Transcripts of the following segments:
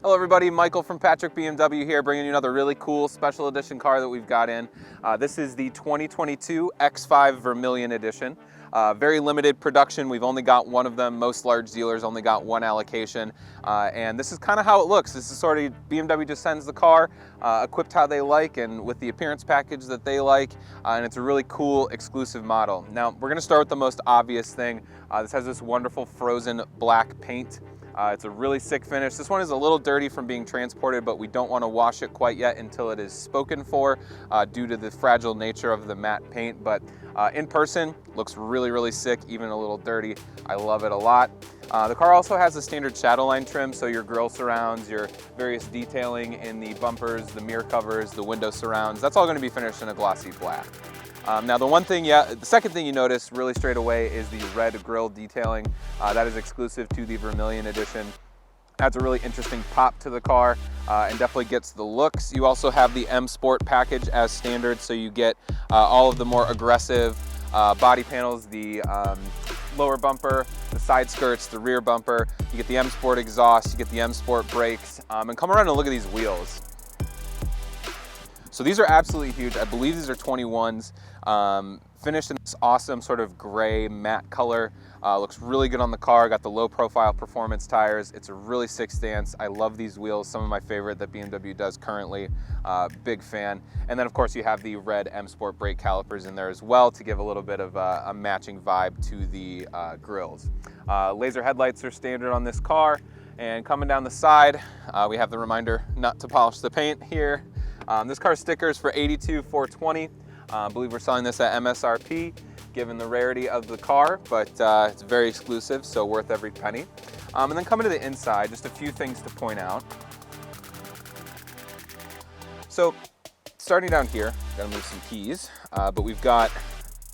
Hello everybody, Michael from Patrick BMW here, bringing you another really cool special edition car that we've got in. This is the 2022 X5 Vermilion Edition. Very limited production, we've only got one of them. Most large dealers only got one allocation. And this is kind of how it looks. This is sort of, BMW just sends the car equipped how they like and with the appearance package that they like. And it's a really cool exclusive model. Now, we're gonna start with the most obvious thing. This has this wonderful frozen black paint. It's a really sick finish. This one is a little dirty from being transported, but we don't want to wash it quite yet until it is spoken for due to the fragile nature of the matte paint. But in person, looks really, really sick, even a little dirty. I love it a lot. The car also has a standard shadowline trim, so your grille surrounds, your various detailing in the bumpers, the mirror covers, the window surrounds, that's all going to be finished in a glossy black. Now the second thing you notice really straight away is the red grille detailing. That is exclusive to the Vermilion Edition. Adds a really interesting pop to the car and definitely gets the looks. You also have the M Sport package as standard, so you get all of the more aggressive body panels, the lower bumper, the side skirts, the rear bumper. You get the M Sport exhaust, you get the M Sport brakes, and come around and look at these wheels. So these are absolutely huge. I believe these are 21s. Finished in this awesome sort of gray matte color. Looks really good on the car. Got the low profile performance tires. It's a really sick stance. I love these wheels. Some of my favorite that BMW does currently. Big fan. And then of course you have the red M Sport brake calipers in there as well to give a little bit of a matching vibe to the grills. Laser headlights are standard on this car. And coming down the side, we have the reminder not to polish the paint here. This car's stickers for $82,420. I believe we're selling this at MSRP, given the rarity of the car, but it's very exclusive, so worth every penny. And then coming to the inside, just a few things to point out. So starting down here, gotta move some keys, but we've got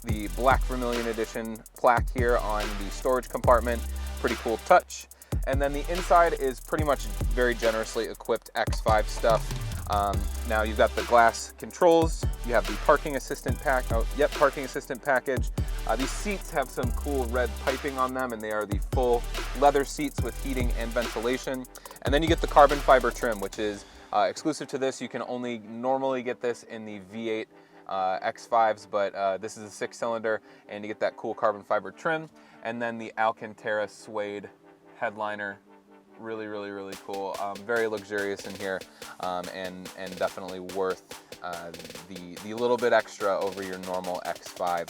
the black Vermilion Edition plaque here on the storage compartment. Pretty cool touch. And then the inside is pretty much very generously equipped X5 stuff. Now you've got the glass controls, you have the parking assistant parking assistant package. These seats have some cool red piping on them, and they are the full leather seats with heating and ventilation. And then you get the carbon fiber trim, which is exclusive to this. You can only normally get this in the V8 X5s, but this is a 6-cylinder, and you get that cool carbon fiber trim. And then the Alcantara suede headliner. Really, really, really cool. Very luxurious in here, and definitely worth the little bit extra over your normal X5.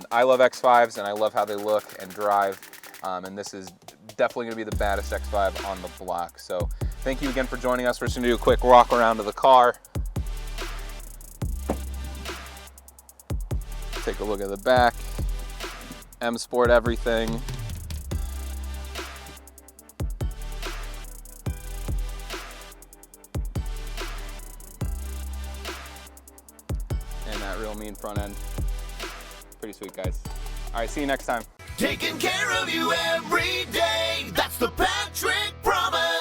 I love X5s, and I love how they look and drive, and this is definitely going to be the baddest X5 on the block. So thank you again for joining us. We're just going to do a quick walk around of the car. Take a look at the back. M Sport everything. And that real mean front end. Pretty sweet, guys. All right, see you next time. Taking care of you every day. That's the Patrick promise.